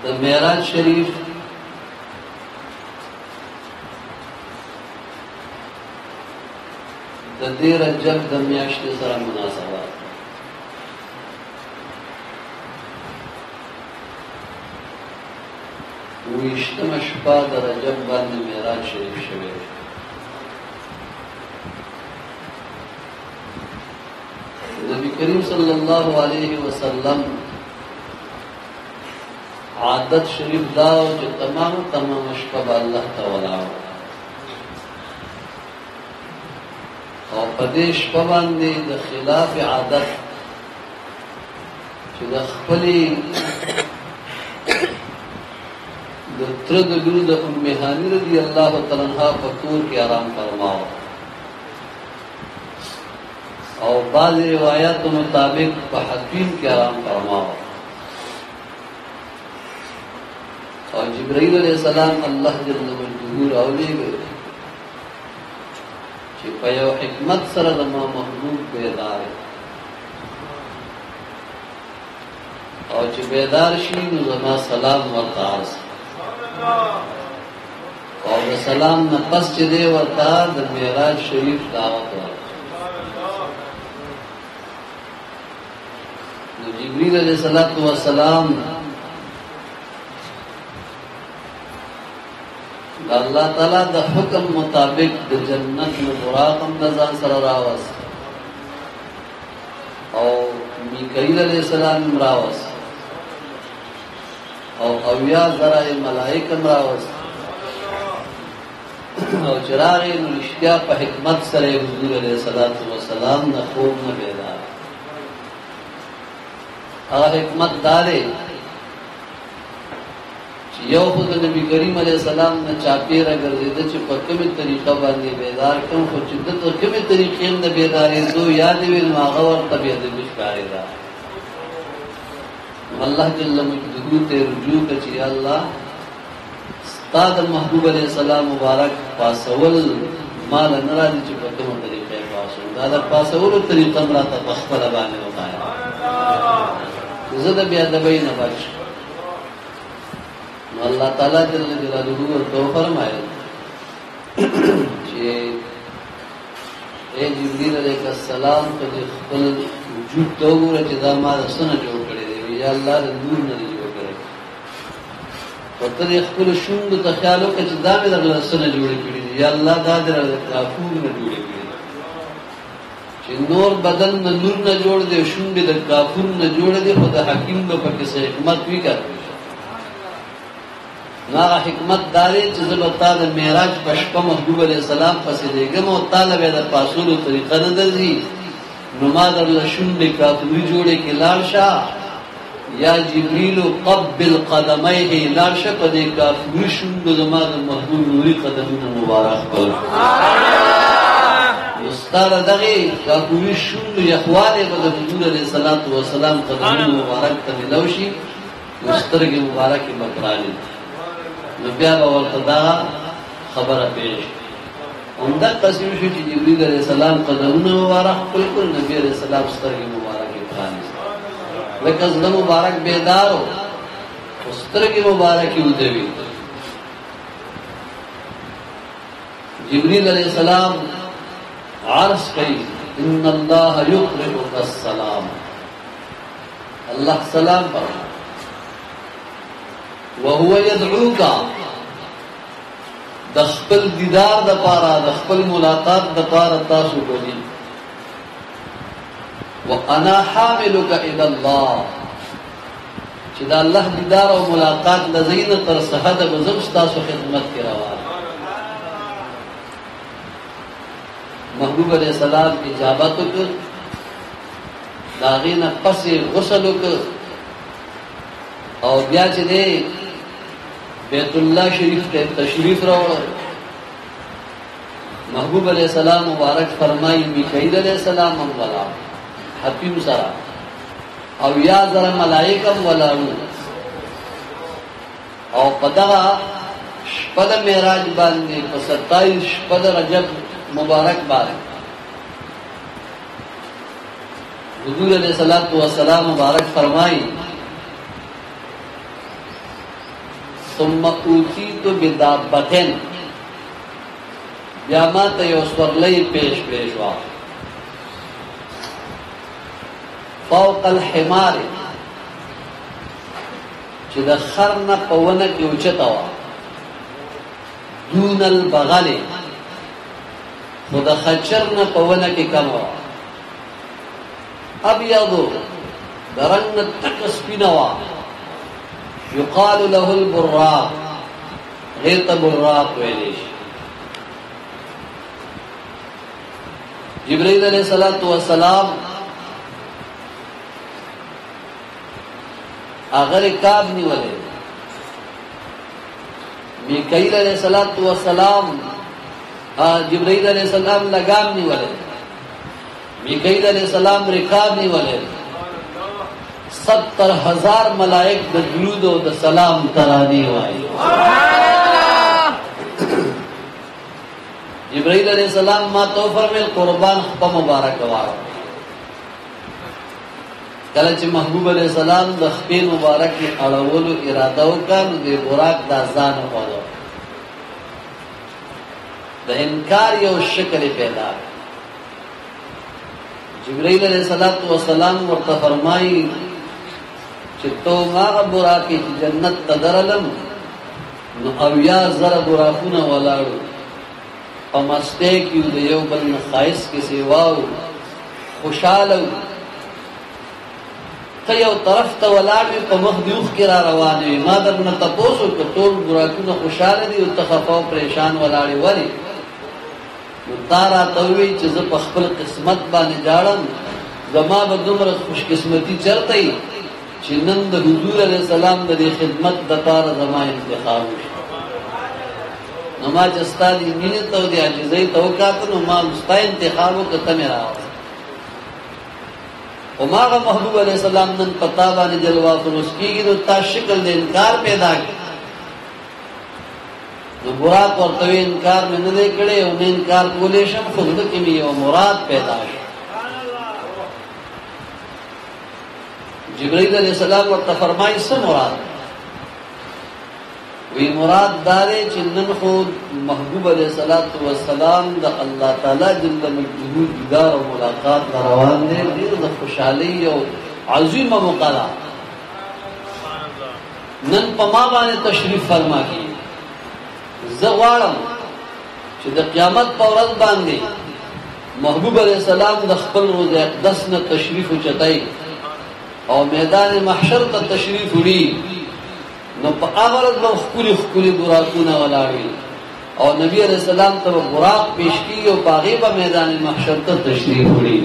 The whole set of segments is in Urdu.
د معراج شریف د دې رجب د میاشتې سره مناسبت ویشتمه شپه د رجب باندې معراج شریف شوی نبی کریم صلی الله علیه وسلم عادت شریف داو چې تمام شپه به الله ته ولاړ او په دې شپه باندې د خلاف عادت چې د خپلې د تر د لور د ام هاني رضی الله تعالی عنها په کور کې آرام فرماو او بعض روایتو مطابق په حکیم کې آرام فرماو او جبرائیل علیہ السلام الله جل مجدور اولیږي چې په یو حکمت سره د ما محبوب بیدار او چې بیدار شي نو زما سلام ورته عرض او د سلام نه پس چې دی ورته د معراج شریف دعوت ورکړه نو جبرائیل علیہ السلام اللہ تعالی د حکم مطابق د جنت نو براقم د ځان سره راوست او میکائیل علیہ السلام راوست او اویا ذرائع ملائکه راوست او چراغ رشتیا په حکمت سره حضور علیہ السلام نه خوب نه بیدار هغه حکمت داري یو خود نبی کریم علیہ السلام نه چاپیره ګرځیده چې په کومه طریقه باندې بیدار کوم خو چې د کومه طریقې نه بیدارې زو یاد وي نو هغه ورته به د بشکاري دا الله جل مجدو ته رجوع کړي الله استاد محبوب علیہ السلام مبارک پاسول مال ناراضي چې په کومه طریقې پاسول دا د پاسول طریقه راته په خپل باندې وایي زه د بیا د بین بچ اللہ تعالیٰ جل جلالہ ورته فرمایل چې اے جبرائیل علیہ السلام ته خپل وجود ته وګوره چې دا ما سره جوړ کړی دی یا الله د نور نه جوړ کړی ورته خپل شوند ته خیال وکړي چې دا مې د سره جوړ کړی دی یا الله دا د کافور نه جوړ کړی چې نور بدن نه نور نه جوړ دی شوند د کافور نه جوړ دی خدای حکیم په پکې څه حکمت وی کړ ناغه حکمت داري چې زبتا د معراج په شپه محبوب علیہ السلام پسې دیګم او طالب د پاسولو طریقه نه درځي نو ما در لشند کافوی جوړه کې لال شاه یا جبريل قبل قدميه لال شه په دې کافوی شند زما د محبوب نوري قدمونه مبارک کړ مستار دغه کافوی شند یخواله په حضور علیہ السلام قدمونه مبارک ته ملوشي مسترګ مبارک مکراني نو بیا به ورته دا خبره پیش عمده قسم شو چې جبرائیل علیہ السلام قدمونه مبارک کل نبی علیہ السلام سترګې مبارک پرانیست لکه زړه مبارک بیدار او سترګې مبارک ودوي جبرائیل علیہ السلام عرض کوي ان الله یقرئک السلام الله سلام پر وهو يدعوك د خپل دیدار د پاره د خپل ملاقات د پاره تاسو کوي وانا حاملك الى الله چې دا الله دیدار او ملاقات لزین تر صحت بزم تاسو خدمت کې روان محبوب علیہ السلام اجابت وکړه داغینه پسې غسل وکړه او بیا چې دی بیت الله شریف ته تشریف راوړ محبوب علیہ السلام مبارک فرمایي میکائیل علیہ السلام هم ولا حکیم سره او یا ذرا ملائکه ولا او پدغه شپه د معراج باندې په 27 شپه د رجب مبارک باندې حضور علیہ السلام مبارک فرمایي ثم اوتیت بدابتن بیا ما ته یو سورلی پیش شوا فوق الحمار چې د خر نه په ونه کې اوچته وه دون البغل خو د خچر نه په ونه کې کمه وه ابیضو د رنګ نه تکه سپینه وه یقال له البراق هغې ته براق ویلی شي جبرائیل علیہ السلام اگر کعب نیولے میکائیل علیہ السلام جبرائیل علیہ السلام لگام نیولے میکائیل علیہ السلام رکاب نیولے 70,000 ملائک د درود او د سلام ترانی وائی جبرائیل علیہ السلام ما تو فرمیل قربان خپا مبارک وارا کله چې محبوب علیہ السلام د خپې مبارک اړولو اراده وکړه نو د براق دا ځان وغوړو د انکار یو شکل پیدا جبرائیل علیہ السلام ورته فرمایي چې تو ما براق جنت تدرلم نو اویا زره براقونه ولاړو پمسته کیو د یو بل خایس کې سیواو خوشاله ته یو طرف ته ولاړ په مخ دیوخ کې را روان وي ما درنه تاسو ته ټول براقونه خوشاله دي او تخفاو پریشان ولاړی ولی نو تارا توي چې زه په خپل قسمت باندې جاړم زما به دومره خوش قسمتي چرته چې نن د حضور علیہ السلام د خدمت د تار زما انتخاب وشي نو ما چې ستاسو مینه ته د عاجزۍ توقعات نو ما مستا انتخاب وکړه مې راو او ماغه محبوب علیہ السلام نن پتا باندې جلوه فروز کیږي نو تا شکل د انکار پیدا کړ نو براق ورته انکار مې نه کړي او نه انکار کولې شم خو د کې یو مراد پیدا شو جبرائیل علیہ السلام ورته فرمایي څه مراد وی مراد دارے چې نن خو محبوب علیہ السلام د الله تعالی جل مجدو دیدار او ملاقات روان دي ډیر د خوشحالي او عظیمه مقاله نن په ما باندې تشریف فرما کی زه غواړم چې د قیامت په ورځ باندې محبوب علیہ السلام د خپل روز اقدس نه تشریف چتای او میدان محشر ته تشریف وړي نو په اورز نو خولي براقونه ولاړي او نبی علیہ السلام ته براق پیش کی او باغی په میدان محشر ته تشریف وړي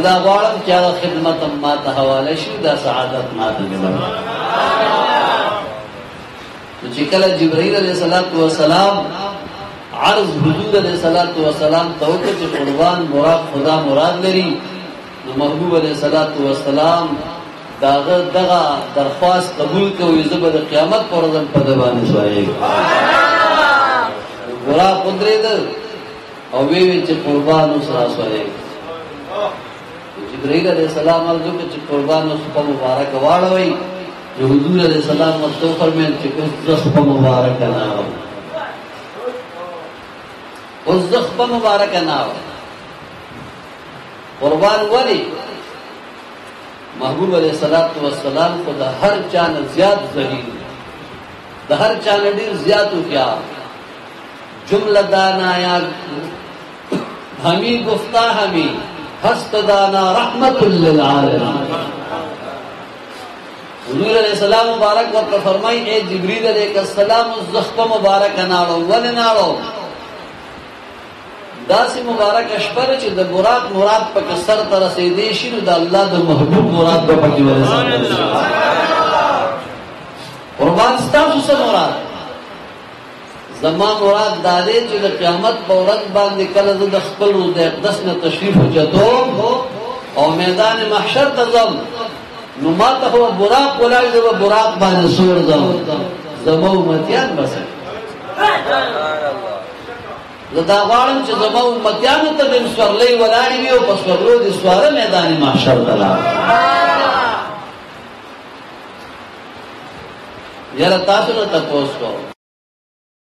دا غواړم چې هغه خدمت ما ته حواله شي دا سعادت ما ته ملي چې کله جبرائیل علیہ السلام عرض حضور علیہ السلام ته وکړ چې قربان مراد خدا مراد لري نو محبوب علیہ السلام داغه دغه درخواست قبول کوي زبر قیامت پر ورځ په دبانې سوایي ګورا قدرت او وی چې قربان اوسرا سوایي جبرائیل علیہ السلام ورته چې قربان اوس په مبارک واړوي حضور علیہ السلام ورته فرمایي چې اوس په مبارک نه اوس په مبارک نه قربان ولی محبوب علیہ السلام خدا ہر چان زیاد ظہیر دا ہر چان ډیر زیاد کیا جملہ دانا یا ہمی گفتہ ہمی ہست دانا رحمت للعالمین حضور علیہ السلام مبارک وقت فرمائی اے جبریل علیہ السلام الزخب مبارک ناڑو ول ناڑو داسی مبارک اشپر چې د مراد پک سر تر رسیدې شي نو د الله د محبوب مراد په پکې ورسېږي قربان ستاسو سره مراد زما مراد داري چې د قیامت په ورځ باندې کله د خپل روز د اقدس نه تشریف وچتو او میدان محشر ته ځم نو ما ته هو براق ولاړ د براق باندې سور ځم زمو امتیان بس زدا غواړم چې زما امتیانو ته د سورلې ولاړې وي او په سورلو د سواره میدان محشر ته لاړ یاره تاسو نه تاسو کو